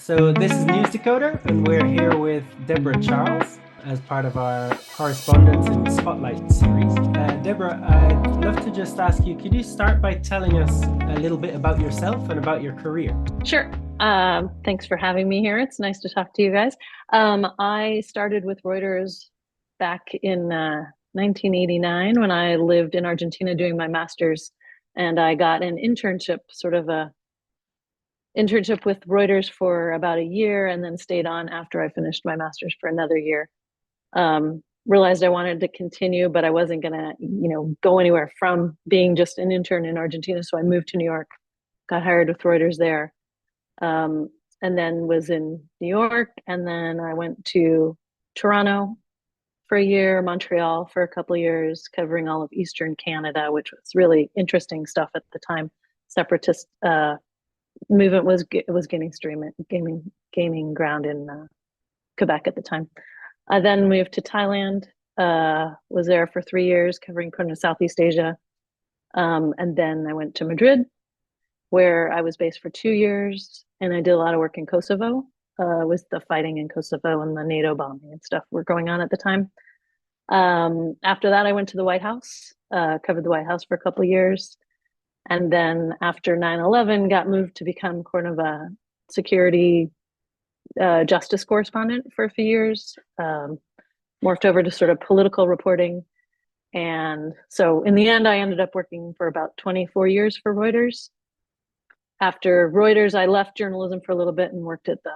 So this is News Decoder, and we're here with Deborah Charles as part of our Correspondence in Spotlight series. Deborah, I'd love to just ask you, could you start by telling us a little bit about yourself and about your career? Sure. Thanks for having me here. It's nice to talk to you guys. I started with Reuters back in 1989 when I lived in Argentina doing my master's, and I got an internship, sort of a internship with Reuters for about a year, and then stayed on after I finished my master's for another year. Realized I wanted to continue, but I wasn't gonna, go anywhere from being just an intern in Argentina. So I moved to New York, got hired with Reuters there, um, and then was in New York, and then I went to Toronto for a year, Montreal for a couple of years, covering all of Eastern Canada, which was really interesting stuff at the time. Separatist movement was gaining ground in Quebec at the time. I then moved to Thailand. Was there for 3 years covering kind of Southeast Asia, and then I went to Madrid, where I was based for 2 years, and I did a lot of work in Kosovo. Was the fighting in Kosovo and the NATO bombing and stuff were going on at the time. After that, I went to the White House, covered the White House for a couple of years. And then after 9/11, got moved to become kind of a security justice correspondent for a few years, morphed over to sort of political reporting. And so in the end, I ended up working for about 24 years for Reuters. After Reuters, I left journalism for a little bit and worked at the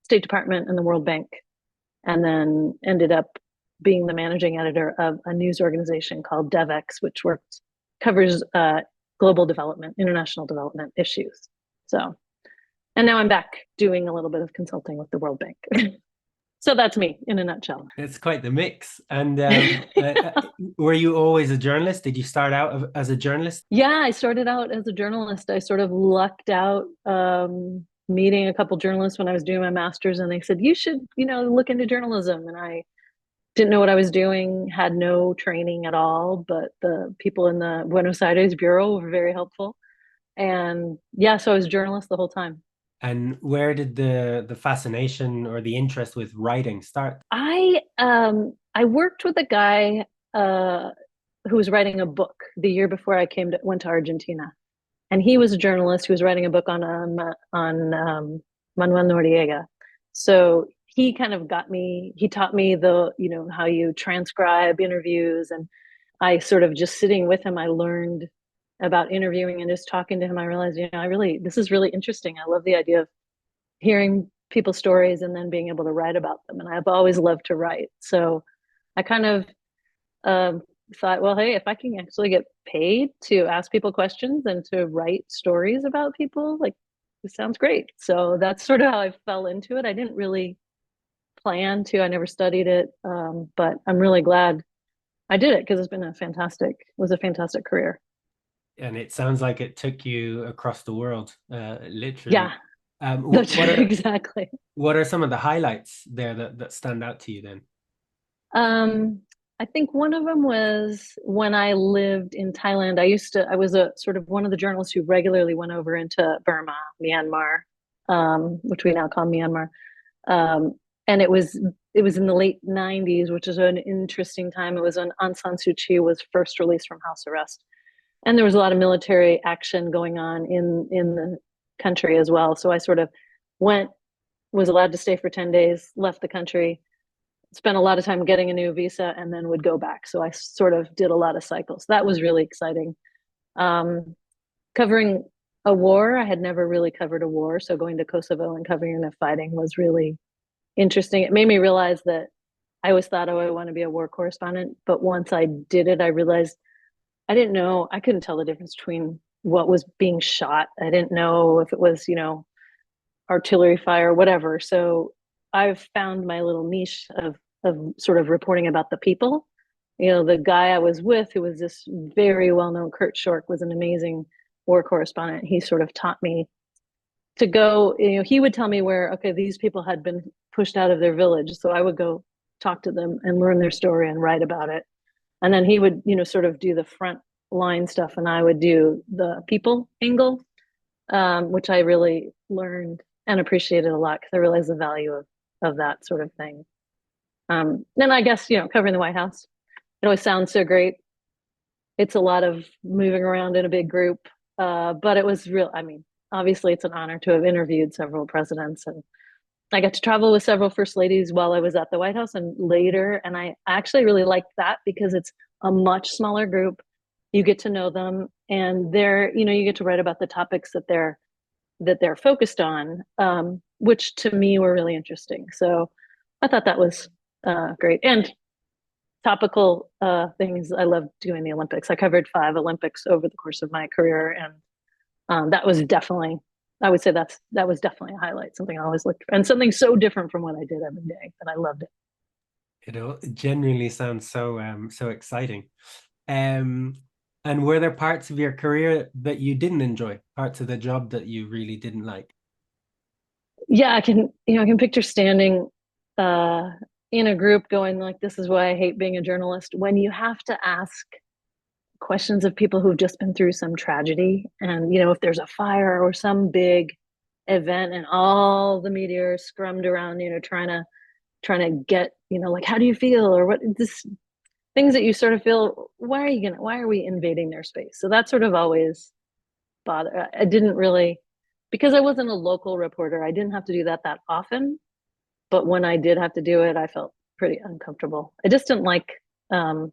State Department and the World Bank, and then ended up being the managing editor of a news organization called DevEx, which covers global development, international development issues. So, and now I'm back doing a little bit of consulting with the World Bank. So that's me in a nutshell. It's quite the mix. And were you always a journalist? Did you start out as a journalist? Yeah, I started out as a journalist. I sort of lucked out meeting a couple journalists when I was doing my master's, and they said, you should, look into journalism. And I didn't know what I was doing, had no training at all, but the people in the Buenos Aires bureau were very helpful. And yeah, so I was a journalist the whole time. And where did the fascination or the interest with writing start? I worked with a guy who was writing a book the year before I went to Argentina, and he was a journalist who was writing a book on Manuel Noriega. So he kind of he taught me how you transcribe interviews, and I sort of just sitting with him, I learned about interviewing, and just talking to him, I realized, this is really interesting. I love the idea of hearing people's stories and then being able to write about them. And I've always loved to write. So I kind of thought, well, hey, if I can actually get paid to ask people questions and to write stories about people, like, it sounds great. So that's sort of how I fell into it. I didn't really plan to, I never studied it. But I'm really glad I did it, because it was a fantastic career. And it sounds like it took you across the world, literally. Yeah, What are exactly. what are some of the highlights there that stand out to you then? I think one of them was when I lived in Thailand. I was a sort of one of the journalists who regularly went over into Burma, Myanmar, which we now call Myanmar. Um, and it was in the late 90s, which is an interesting time. It was when Aung San Suu Kyi was first released from house arrest. And there was a lot of military action going on in the country as well. So I sort of was allowed to stay for 10 days, left the country, spent a lot of time getting a new visa, and then would go back. So I sort of did a lot of cycles. That was really exciting. Covering a war, I had never really covered a war. So going to Kosovo and covering the fighting was really interesting. It made me realize that I always thought, oh, I want to be a war correspondent. But once I did it, I realized I couldn't tell the difference between what was being shot. I didn't know if it was, artillery fire, whatever. So I've found my little niche of sort of reporting about the people. The guy I was with, who was this very well-known, Kurt Schork, was an amazing war correspondent. He sort of taught me to go, he would tell me where, okay, these people had been pushed out of their village. So I would go talk to them and learn their story and write about it. And then he would, sort of do the front line stuff, and I would do the people angle, which I really learned and appreciate it a lot because I realize the value of that sort of thing. Then I guess, covering the White House, it always sounds so great. It's a lot of moving around in a big group, but it was real. I mean, obviously, it's an honor to have interviewed several presidents, and I got to travel with several first ladies while I was at the White House and later. And I actually really liked that because it's a much smaller group. You get to know them, and you get to write about the topics that they're focused on, which to me were really interesting. So I thought that was great. And topical things. I loved doing the Olympics. I covered 5 Olympics over the course of my career, and that was definitely, I would say that was definitely a highlight. Something I always looked for, and something so different from what I did every day that I loved it. It genuinely sounds so exciting. Um, and were there parts of your career that you didn't enjoy, parts of the job that you really didn't like? Yeah, I can picture standing uh, in a group going like, "This is why I hate being a journalist." When you have to ask questions of people who've just been through some tragedy, and if there's a fire or some big event, and all the media are scrummed around, trying to get, like, how do you feel, or what this things that you sort of feel, why are we invading their space? So that sort of always bother. I didn't really, because I wasn't a local reporter, I didn't have to do that often. But when I did have to do it, I felt pretty uncomfortable. I just didn't like, I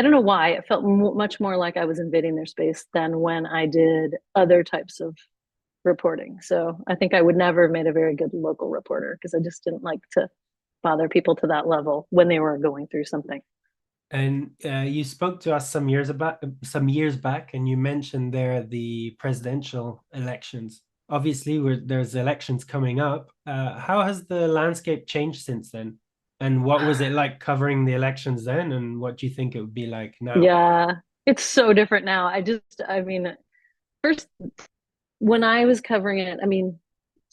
don't know why. It felt much more like I was invading their space than when I did other types of reporting. So I think I would never have made a very good local reporter because I just didn't like to bother people to that level when they were going through something. And you spoke to us some years back, and you mentioned there the presidential elections. Obviously, there's elections coming up. How has the landscape changed since then? And what was it like covering the elections then? And what do you think it would be like now? Yeah, it's so different now. I mean, first, when I was covering it, I mean,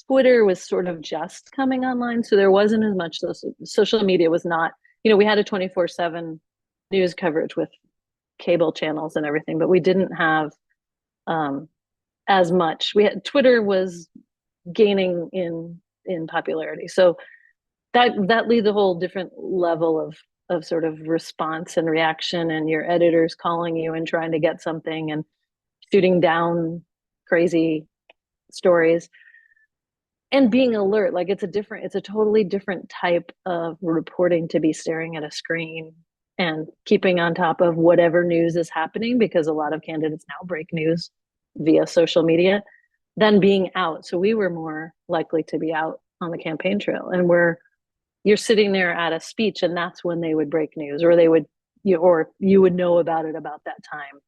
Twitter was sort of just coming online, so there wasn't as much social media was not, we had a 24/7 news coverage with cable channels and everything, but we didn't have um, as much. We had Twitter was gaining in popularity, so that leaves a whole different level of sort of response and reaction, and your editors calling you and trying to get something and shooting down crazy stories and being alert. Like it's a totally different type of reporting to be staring at a screen and keeping on top of whatever news is happening, because a lot of candidates now break news via social media, than being out. So we were more likely to be out on the campaign trail, and you're sitting there at a speech, and that's when they would break news, or you would know about it about that time.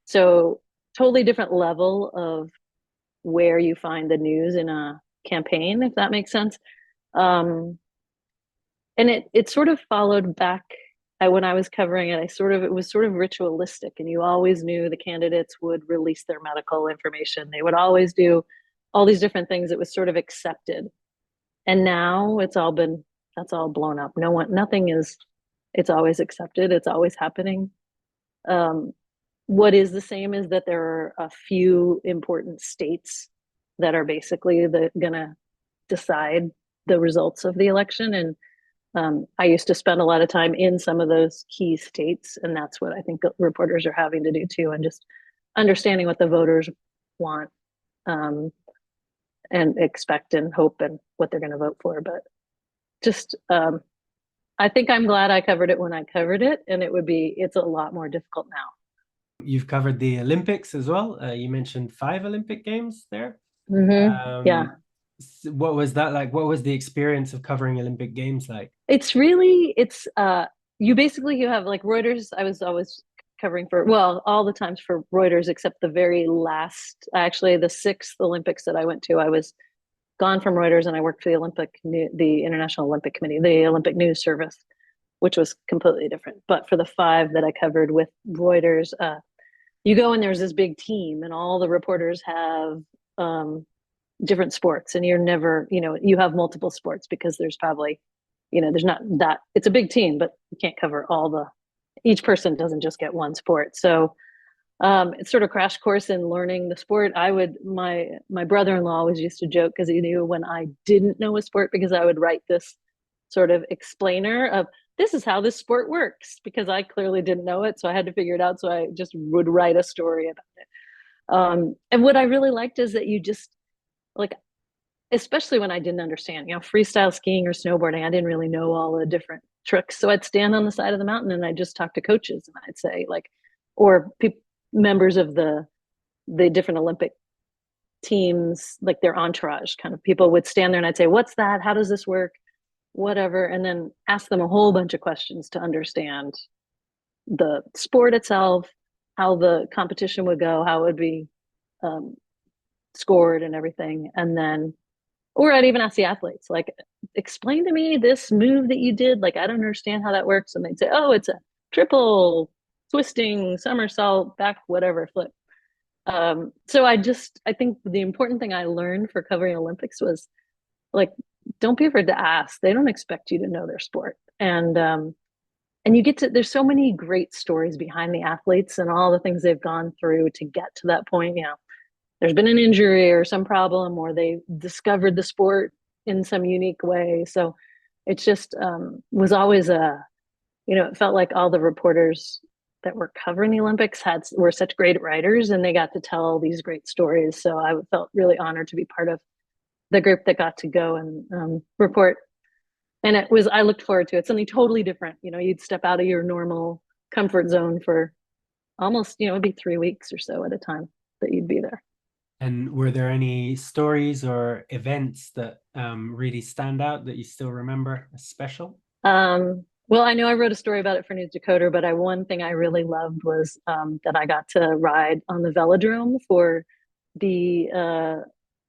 So totally different level of where you find the news in a campaign, if that makes sense. Um, and it sort of followed back. When I was covering it, it was sort of ritualistic, and you always knew the candidates would release their medical information. They would always do all these different things. It was sort of accepted. And now that's all blown up. Nothing is, it's always accepted. It's always happening. Um, what is the same is that there are a few important states that are basically gonna decide the results of the election. And I used to spend a lot of time in some of those key states, and that's what I think reporters are having to do too, and just understanding what the voters want, um, and expect and hope and what they're going to vote for. But just, I think I'm glad I covered it when I covered it, and it's a lot more difficult now. You've covered the Olympics as well. You mentioned 5 Olympic Games there. Yeah. What was that like? What was the experience of covering Olympic Games like? You have like Reuters. I was always covering for, well, all the times for Reuters, except the very last, actually the 6th Olympics that I went to, I was gone from Reuters, and I worked for the International Olympic Committee, the Olympic News Service, which was completely different. But for the 5 that I covered with Reuters, you go and there's this big team, and all the reporters have different sports, and you have multiple sports because there's probably, there's not that, it's a big team, but you can't cover each person doesn't just get one sport. So It's sort of crash course in learning the sport. My brother-in-law always used to joke because he knew when I didn't know a sport, because I would write this sort of explainer of this is how this sport works, because I clearly didn't know it, so I had to figure it out. So I just would write a story about it. And what I really liked is that you just like, especially when I didn't understand, freestyle skiing or snowboarding, I didn't really know all the different tricks. So I'd stand on the side of the mountain and I'd just talk to coaches and I'd say like, or members of the different Olympic teams, like their entourage kind of people would stand there and I'd say, what's that? How does this work? Whatever. And then ask them a whole bunch of questions to understand the sport itself, how the competition would go, how it would be um, scored and everything. And then, or I'd even ask the athletes, like, explain to me this move that you did. Like, I don't understand how that works. And they'd say, oh, it's a triple twisting, somersault, back, whatever, flip. So I think the important thing I learned for covering Olympics was like, don't be afraid to ask. They don't expect you to know their sport. And you get to, there's so many great stories behind the athletes and all the things they've gone through to get to that point. There's been an injury or some problem, or they discovered the sport in some unique way. So it just was always it felt like all the reporters that were covering the Olympics were such great writers, and they got to tell these great stories. So I felt really honored to be part of the group that got to go and report. And I looked forward to it. Something totally different. You'd step out of your normal comfort zone for almost, it'd be 3 weeks or so at a time that you'd be there. And were there any stories or events that really stand out that you still remember as special? Well, I know I wrote a story about it for News Decoder, but one thing I really loved was that I got to ride on the velodrome for the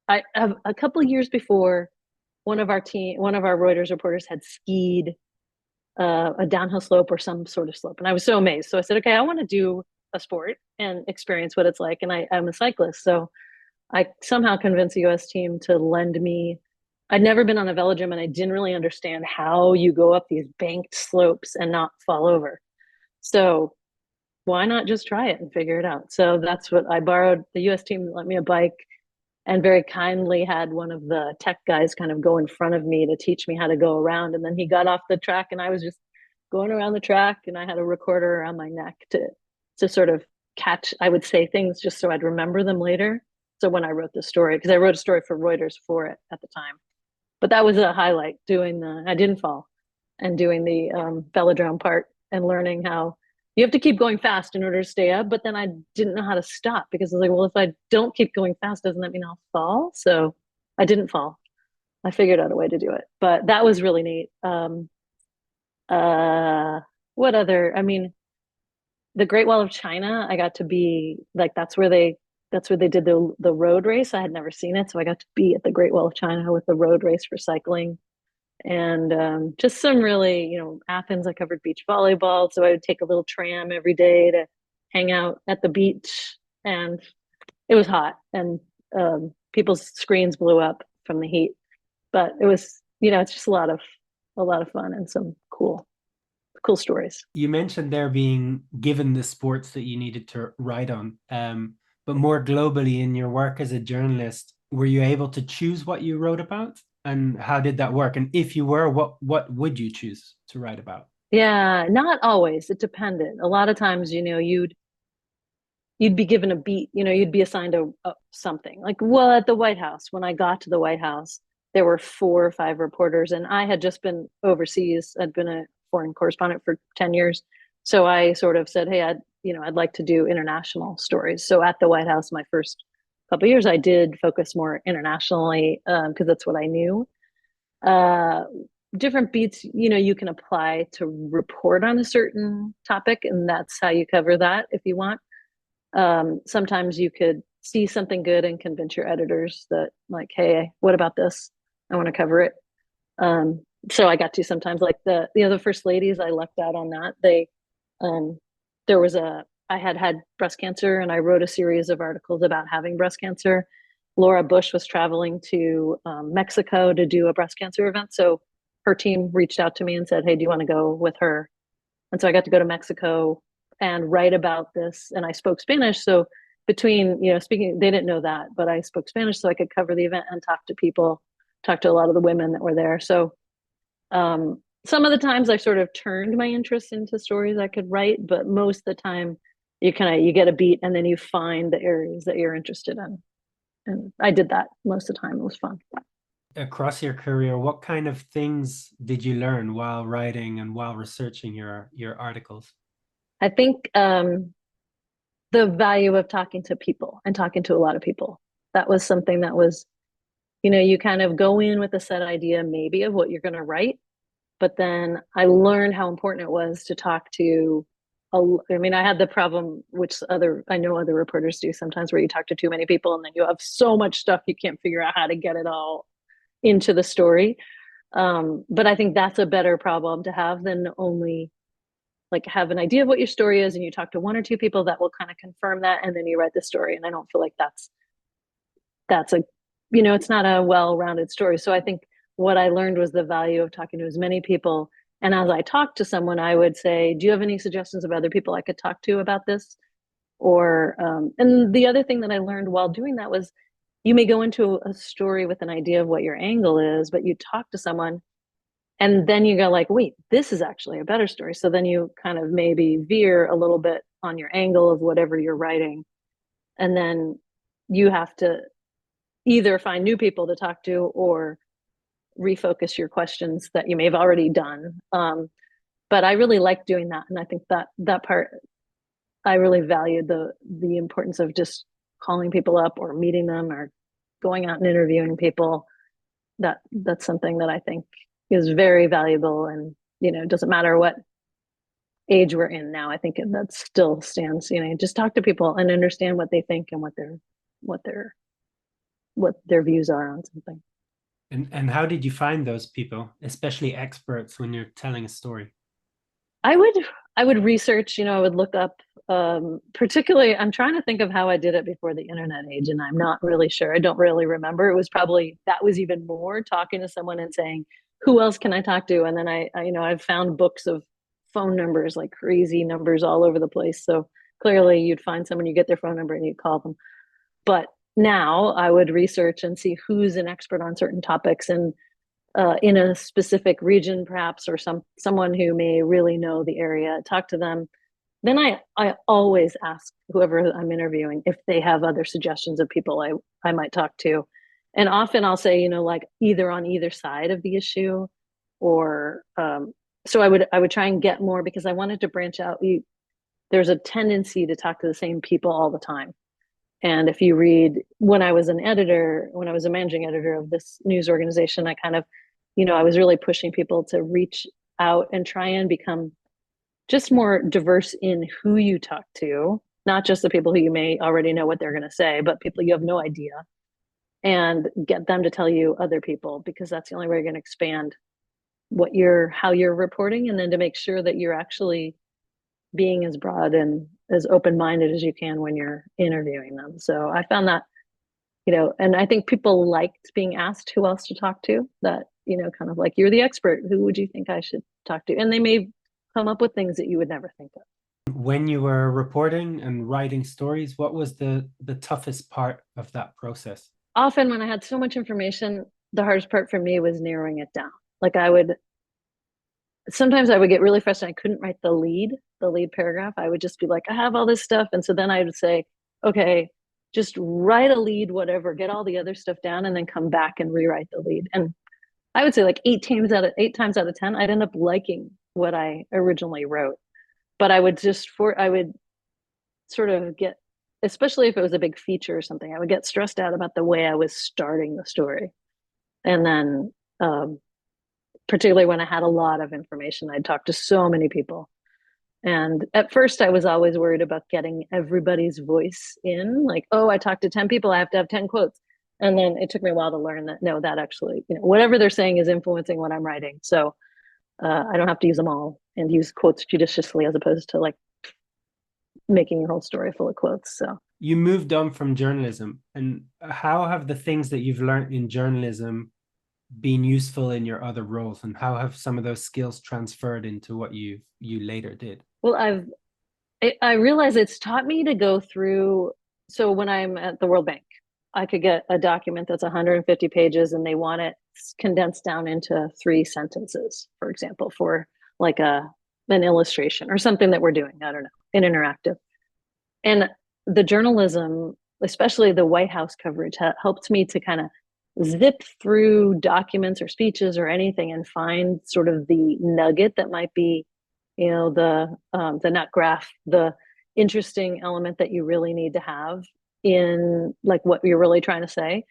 a couple of years before. One of our Reuters reporters had skied a downhill slope or some sort of slope, and I was so amazed. So I said, okay, I want to do a sport and experience what it's like. And I'm a cyclist, so I somehow convinced the US team to lend me. I'd never been on a velodrome and I didn't really understand how you go up these banked slopes and not fall over. So why not just try it and figure it out? So that's what I borrowed. The US team lent me a bike and very kindly had one of the tech guys kind of go in front of me to teach me how to go around. And then he got off the track and I was just going around the track, and I had a recorder around my neck to sort of catch, I would say things just so I'd remember them later. So when I wrote the story, because I wrote a story for Reuters for it at the time, but that was a highlight, I didn't fall, and doing the velodrome part and learning how you have to keep going fast in order to stay up. But then I didn't know how to stop, because I was like, well, if I don't keep going fast, doesn't that mean I'll fall? So I didn't fall. I figured out a way to do it, but that was really neat. What other, I mean, the Great Wall of China, I got to be like, that's where they did the road race. I had never seen it, so I got to be at the Great Wall of China with the road race for cycling. And just some really, Athens, I covered beach volleyball, so I would take a little tram every day to hang out at the beach. And it was hot, and people's screens blew up from the heat, but it was, it's just a lot of fun and some cool stories. You mentioned there being given the sports that you needed to write on, but more globally in your work as a journalist, were you able to choose what you wrote about? And how did that work? And if you were, what would you choose to write about? Yeah, not always. It depended. A lot of times, you'd be given a beat, you'd be assigned a something. Like, well, at the White House, when I got to the White House, there were 4 or 5 reporters, and I had just been overseas. I'd been a foreign correspondent for 10 years. So I sort of said, hey, I'd like to do international stories. So at the White House, my first couple of years, I did focus more internationally because that's what I knew. Different beats, you can apply to report on a certain topic, and that's how you cover that if you want. Sometimes you could see something good and convince your editors that, like, hey, what about this? I want to cover it. So I got to sometimes, like the first ladies, I lucked out on that. I had breast cancer, and I wrote a series of articles about having breast cancer. Laura Bush was traveling to Mexico to do a breast cancer event. So her team reached out to me and said, hey, do you want to go with her? And so I got to go to Mexico and write about this. And I spoke Spanish, so between speaking, they didn't know that, but I spoke Spanish, so I could cover the event and talk to people, talk to a lot of the women that were there. So some of the times I sort of turned my interest into stories I could write, but most of the time you get a beat and then you find the areas that you're interested in. And I did that most of the time. It was fun. Across your career, what kind of things did you learn while writing and while researching your articles? I think the value of talking to people and talking to a lot of people. That was something that was, you kind of go in with a set idea maybe of what you're going to write, but then I learned how important it was to talk to I had the problem, which I know other reporters do sometimes, where you talk to too many people and then you have so much stuff you can't figure out how to get it all into the story. But I think that's a better problem to have than only like have an idea of what your story is and you talk to one or two people that will kind of confirm that and then you write the story. And I don't feel like that's a it's not a well-rounded story. So I think what I learned was the value of talking to as many people. And as I talked to someone, I would say, do you have any suggestions of other people I could talk to about this? Or and the other thing that I learned while doing that was you may go into a story with an idea of what your angle is, but you talk to someone and then you go like, wait, this is actually a better story. So then you kind of maybe veer a little bit on your angle of whatever you're writing. And then you have to either find new people to talk to or refocus your questions that you may have already done. But I really like doing that. And I think that part, I really valued the importance of just calling people up or meeting them or going out and interviewing people. That's something that I think is very valuable. And, it doesn't matter what age we're in now. I think that still stands, just talk to people and understand what they think and what their views are on something. And how did you find those people, especially experts, when you're telling a story? I would research, I would look up, particularly, I'm trying to think of how I did it before the internet age, and I'm not really sure. I don't really remember. It was probably, that was even more talking to someone and saying, who else can I talk to? And then I've found books of phone numbers, like crazy numbers all over the place. So clearly you'd find someone, you get their phone number and you call them. But now I would research and see who's an expert on certain topics and in a specific region, perhaps, or someone who may really know the area, talk to them. Then I always ask whoever I'm interviewing if they have other suggestions of people I might talk to. And often I'll say, like either on either side of the issue, or so I would try and get more because I wanted to branch out. There's a tendency to talk to the same people all the time. And if you read, when I was a managing editor of this news organization, I kind of, I was really pushing people to reach out and try and become just more diverse in who you talk to, not just the people who you may already know what they're going to say, but people you have no idea, and get them to tell you other people, because that's the only way you're going to expand how you're reporting, and then to make sure that you're actually being as broad and as open-minded as you can when you're interviewing them. So I found that, and I think people liked being asked who else to talk to, that, kind of like, you're the expert, who would you think I should talk to? And they may come up with things that you would never think of. When you were reporting and writing stories, what was the toughest part of that process? Often when I had so much information, the hardest part for me was narrowing it down. Like sometimes I would get really frustrated. I couldn't write the lead paragraph. I would just be like, I have all this stuff. And so then I would say, okay, just write a lead, whatever, get all the other stuff down, and then come back and rewrite the lead. And I would say like 8 times out of 10, I'd end up liking what I originally wrote. But I would sort of get, especially if it was a big feature or something, I would get stressed out about the way I was starting the story. And then, particularly when I had a lot of information, I'd talk to so many people. And at first I was always worried about getting everybody's voice in, like, oh, I talked to 10 people, I have to have 10 quotes. And then it took me a while to learn that, no, that actually, whatever they're saying is influencing what I'm writing. So I don't have to use them all, and use quotes judiciously as opposed to like making your whole story full of quotes. So you moved on from journalism, and how have the things that you've learned in journalism been useful in your other roles, and how have some of those skills transferred into what you later did? Well, I realize it's taught me to go through. So when I'm at the World Bank, I could get a document that's 150 pages and they want it condensed down into 3 sentences, for example, for like an illustration or something that we're doing. I don't know, an interactive. And the journalism, especially the White House coverage, helped me to kind of zip through documents or speeches or anything and find sort of the nugget that might be, the nut graph, the interesting element that you really need to have in like what you're really trying to say.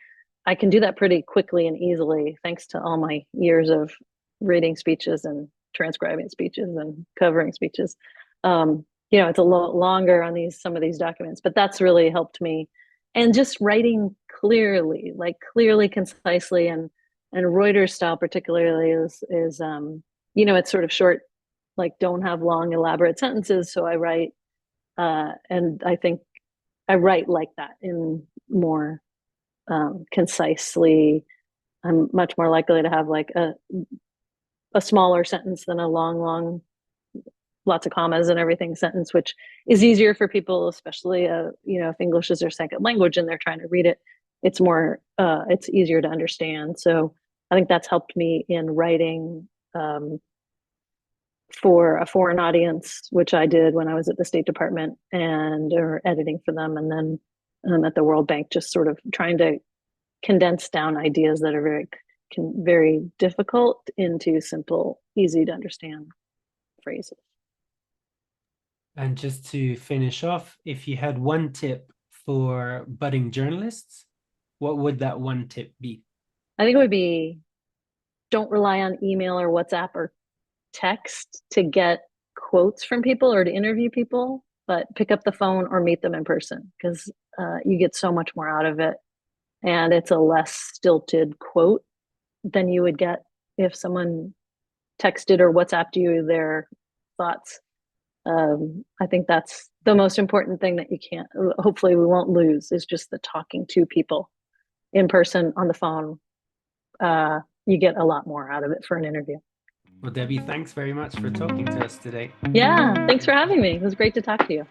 I can do that pretty quickly and easily thanks to all my years of reading speeches and transcribing speeches and covering speeches. It's a lot longer on some of these documents, but that's really helped me. And just writing clearly, like clearly, concisely, and Reuters style particularly is it's sort of short, like don't have long elaborate sentences. So I write, and I think I write like that in more concisely. I'm much more likely to have like a smaller sentence than a long, lots of commas and everything sentence, which is easier for people, especially if English is their second language and they're trying to read it. It's easier to understand. So I think that's helped me in writing for a foreign audience, which I did when I was at the State Department or editing for them, and then at the World Bank, just sort of trying to condense down ideas that are very difficult into simple, easy to understand phrases. And just to finish off, if you had one tip for budding journalists, what would that one tip be? I think it would be, don't rely on email or WhatsApp or text to get quotes from people or to interview people, but pick up the phone or meet them in person, because you get so much more out of it. And it's a less stilted quote than you would get if someone texted or WhatsApped you their thoughts. I think that's the most important thing that hopefully we won't lose, is just the talking to people in person, on the phone. You get a lot more out of it for an interview. Well, Debbie, thanks very much for talking to us today. Yeah, thanks for having me. It was great to talk to you.